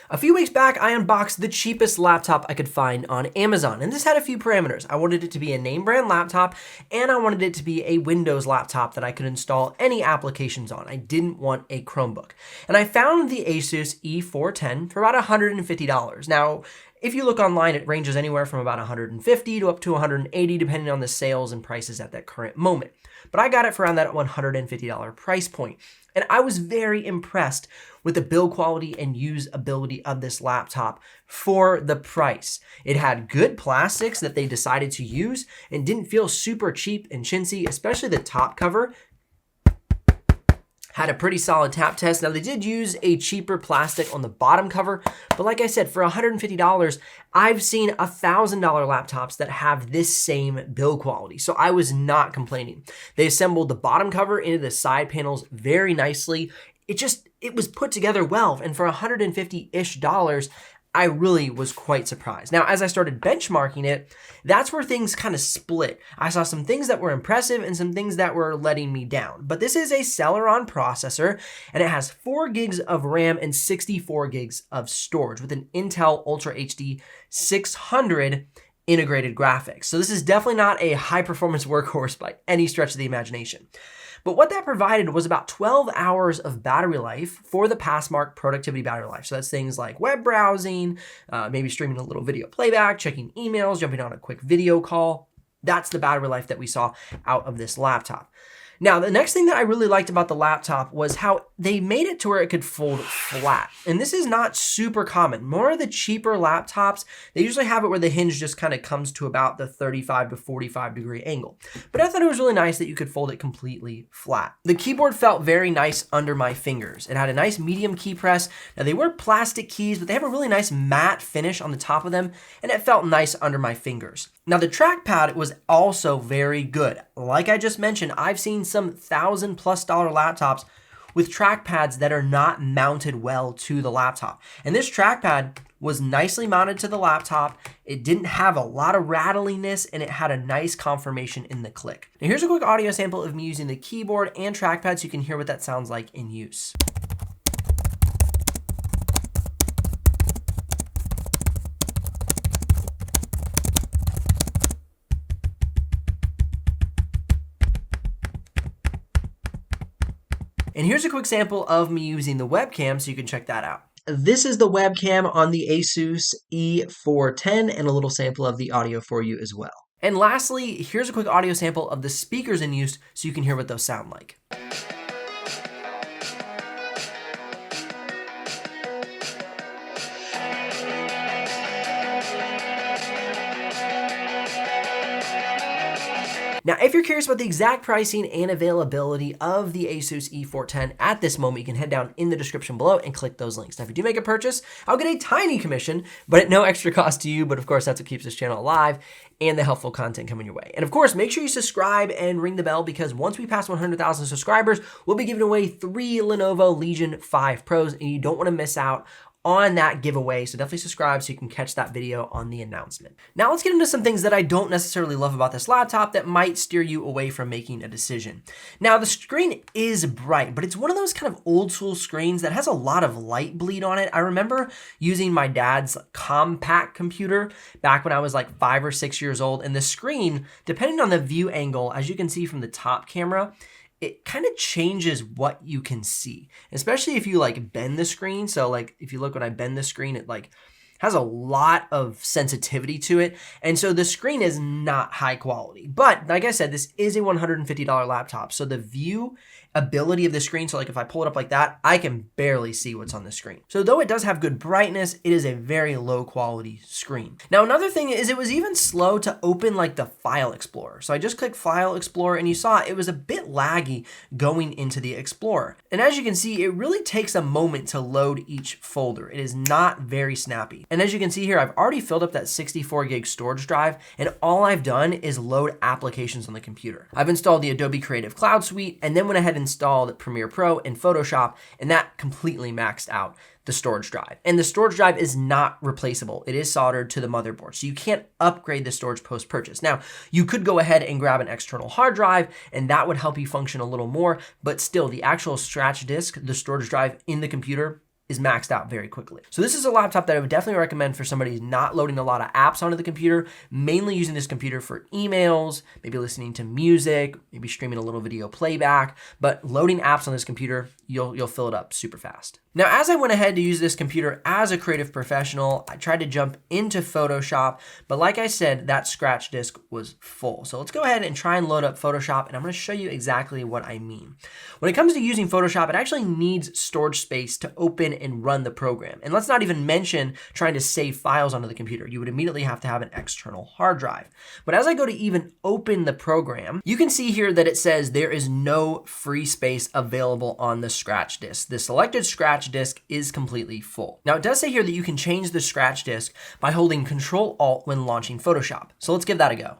A few weeks back, I unboxed the cheapest laptop I could find on Amazon, and this had a few parameters. I wanted it to be a name brand laptop, and I wanted it to be a Windows laptop that I could install any applications on. I didn't want a Chromebook. And I found the Asus E410 for about $150. Now, if you look online, it ranges anywhere from about $150 to up to $180, depending on the sales and prices at that current moment. But I got it for around that $150 price point. And I was very impressed with the build quality and usability of this laptop for the price. It had good plastics that they decided to use and didn't feel super cheap and chintzy, especially the top cover. Had a pretty solid tap test. Now they did use a cheaper plastic on the bottom cover, but like I said, for $150, I've seen $1,000 laptops that have this same build quality. So I was not complaining. They assembled the bottom cover into the side panels very nicely. It was put together well. And for $150-ish, I really was quite surprised. Now, as I started benchmarking it, that's where things kind of split. I saw some things that were impressive and some things that were letting me down. But this is a Celeron processor, and it has 4 gigs of RAM and 64 gigs of storage with an Intel Ultra HD 600 integrated graphics. So this is definitely not a high-performance workhorse by any stretch of the imagination. But what that provided was about 12 hours of battery life for the Passmark productivity battery life. So that's things like web browsing, maybe streaming a little video playback, checking emails, jumping on a quick video call. That's the battery life that we saw out of this laptop. Now, the next thing that I really liked about the laptop was how they made it to where it could fold flat. And this is not super common. More of the cheaper laptops, they usually have it where the hinge just kind of comes to about the 35 to 45 degree angle. But I thought it was really nice that you could fold it completely flat. The keyboard felt very nice under my fingers. It had a nice medium key press. Now, they were plastic keys, but they have a really nice matte finish on the top of them, and it felt nice under my fingers. Now, the trackpad was also very good. Like I just mentioned, I've seen some $1,000+ laptops with trackpads that are not mounted well to the laptop. And this trackpad was nicely mounted to the laptop. It didn't have a lot of rattliness, and it had a nice confirmation in the click. Now, here's a quick audio sample of me using the keyboard and trackpad so you can hear what that sounds like in use. And here's a quick sample of me using the webcam so you can check that out. This is the webcam on the Asus E410 and a little sample of the audio for you as well. And lastly, here's a quick audio sample of the speakers in use so you can hear what those sound like. Now, if you're curious about the exact pricing and availability of the Asus E410 at this moment, you can head down in the description below and click those links. Now, if you do make a purchase, I'll get a tiny commission, but at no extra cost to you. But of course, that's what keeps this channel alive and the helpful content coming your way. And of course, make sure you subscribe and ring the bell, because once we pass 100,000 subscribers, we'll be giving away 3 Lenovo Legion 5 Pros, and you don't want to miss out on that giveaway. So definitely subscribe so you can catch that video on the announcement. Now let's get into some things that I don't necessarily love about this laptop that might steer you away from making a decision. Now, the screen is bright, but it's one of those kind of old school screens that has a lot of light bleed on it. I remember using my dad's compact computer back when I was like 5 or 6 years old, and the screen, depending on the view angle, as you can see from the top camera, it kind of changes what you can see, especially if you like bend the screen. So like if you look when I bend the screen, it like has a lot of sensitivity to it. And so the screen is not high quality. But like I said, this is a $150 laptop. So the view ability of the screen, so like if I pull it up like that, I can barely see what's on the screen. So though it does have good brightness, it is a very low quality screen. Now, another thing is it was even slow to open like the File Explorer. So I just clicked File Explorer and you saw it was a bit laggy going into the Explorer. And as you can see, it really takes a moment to load each folder. It is not very snappy. And as you can see here, I've already filled up that 64 gig storage drive, and all I've done is load applications on the computer. I've installed the Adobe Creative Cloud Suite, and then went ahead and installed Premiere Pro and Photoshop, and that completely maxed out the storage drive. And the storage drive is not replaceable. It is soldered to the motherboard, so you can't upgrade the storage post-purchase. Now, you could go ahead and grab an external hard drive, and that would help you function a little more, but still, the actual scratch disk, the storage drive in the computer, is maxed out very quickly. So this is a laptop that I would definitely recommend for somebody who's not loading a lot of apps onto the computer, mainly using this computer for emails, maybe listening to music, maybe streaming a little video playback, but loading apps on this computer, you'll fill it up super fast. Now, as I went ahead to use this computer as a creative professional, I tried to jump into Photoshop, but like I said, that scratch disk was full. So let's go ahead and try and load up Photoshop, and I'm gonna show you exactly what I mean. When it comes to using Photoshop, it actually needs storage space to open and run the program. And let's not even mention trying to save files onto the computer. You would immediately have to have an external hard drive. But as I go to even open the program, you can see here that it says there is no free space available on the scratch disk. The selected scratch disk is completely full. Now it does say here that you can change the scratch disk by holding Control-Alt when launching Photoshop. So let's give that a go.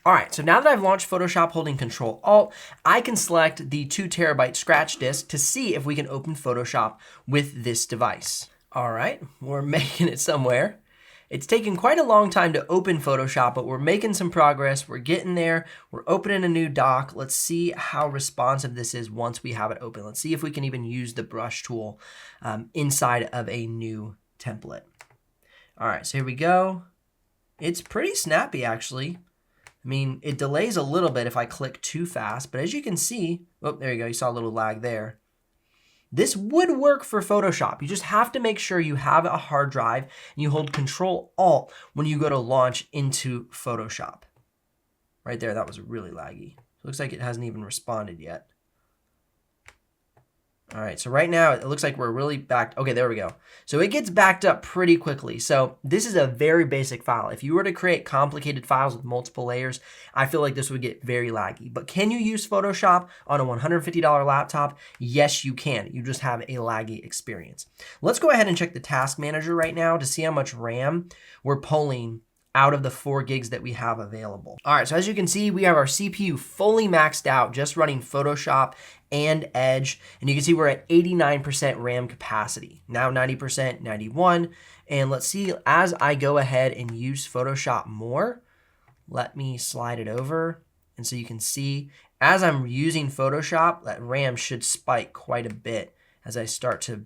All right, so now that I've launched Photoshop holding Control-Alt, I can select the 2 terabyte scratch disk to see if we can open Photoshop with this device. All right, we're making it somewhere. It's taken quite a long time to open Photoshop, but we're making some progress. We're getting there. We're opening a new doc. Let's see how responsive this is once we have it open. Let's see if we can even use the brush tool inside of a new template. All right, so here we go. It's pretty snappy, actually. I mean, it delays a little bit if I click too fast, but as you can see, oh, there you go, you saw a little lag there. This would work for Photoshop. You just have to make sure you have a hard drive and you hold Control-Alt when you go to launch into Photoshop. Right there, that was really laggy. Looks like it hasn't even responded yet. All right, so right now it looks like we're really backed. Okay, there we go. So it gets backed up pretty quickly. So this is a very basic file. If you were to create complicated files with multiple layers, I feel like this would get very laggy. But can you use Photoshop on a $150 laptop? Yes, you can. You just have a laggy experience. Let's go ahead and check the task manager right now to see how much RAM we're pulling out of the 4 gigs that we have available. All right, so as you can see, we have our CPU fully maxed out, just running Photoshop and Edge, and you can see we're at 89% RAM capacity, now 90%, 91, and let's see, as I go ahead and use Photoshop more, let me slide it over, and so you can see, as I'm using Photoshop, that RAM should spike quite a bit as I start to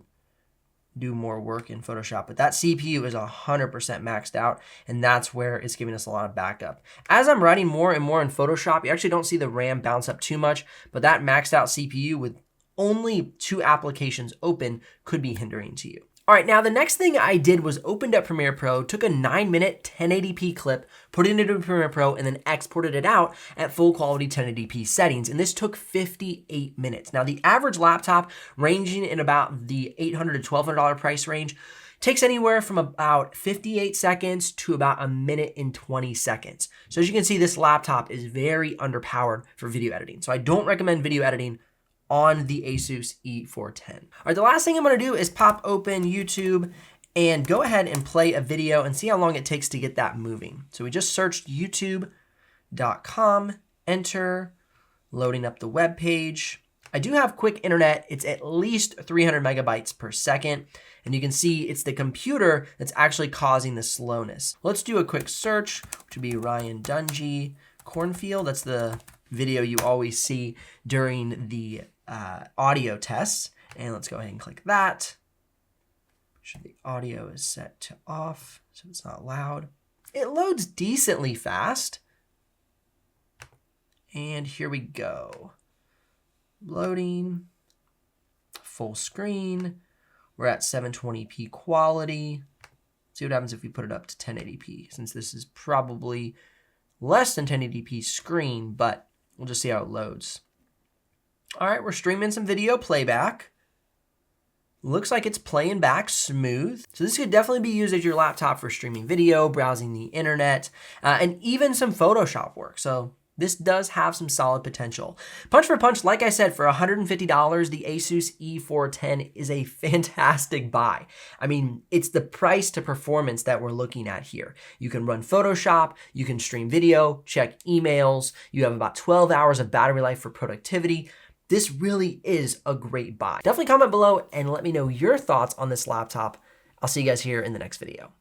do more work in Photoshop, but that CPU is 100% maxed out, and that's where it's giving us a lot of backup. As I'm writing more and more in Photoshop, you actually don't see the RAM bounce up too much, but that maxed out CPU with only 2 applications open could be hindering to you. All right, now the next thing I did was opened up Premiere Pro, took a 9-minute 1080p clip, put it into Premiere Pro, and then exported it out at full quality 1080p settings. And this took 58 minutes. Now the average laptop ranging in about the $800 to $1,200 price range takes anywhere from about 58 seconds to about 1:20 seconds. So as you can see, this laptop is very underpowered for video editing. So I don't recommend video editing on the Asus E410. All right, the last thing I'm gonna do is pop open YouTube and go ahead and play a video and see how long it takes to get that moving. So we just searched youtube.com, enter, loading up the web page. I do have quick internet. It's at least 300 megabytes per second. And you can see it's the computer that's actually causing the slowness. Let's do a quick search, which would be Ryan Dungey Cornfield. That's the video you always see during the audio tests. And let's go ahead and click that. Make sure the audio is set to off so it's not loud. It loads decently fast. And here we go. Loading, full screen. We're at 720p quality. See what happens if we put it up to 1080p, since this is probably less than 1080p screen, but we'll just see how it loads. All right, we're streaming some video playback. Looks like it's playing back smooth. So this could definitely be used as your laptop for streaming video, browsing the internet, and even some Photoshop work. So this does have some solid potential. Punch for punch, like I said, for $150, the Asus E410 is a fantastic buy. I mean, it's the price to performance that we're looking at here. You can run Photoshop, you can stream video, check emails, you have about 12 hours of battery life for productivity. This really is a great buy. Definitely comment below and let me know your thoughts on this laptop. I'll see you guys here in the next video.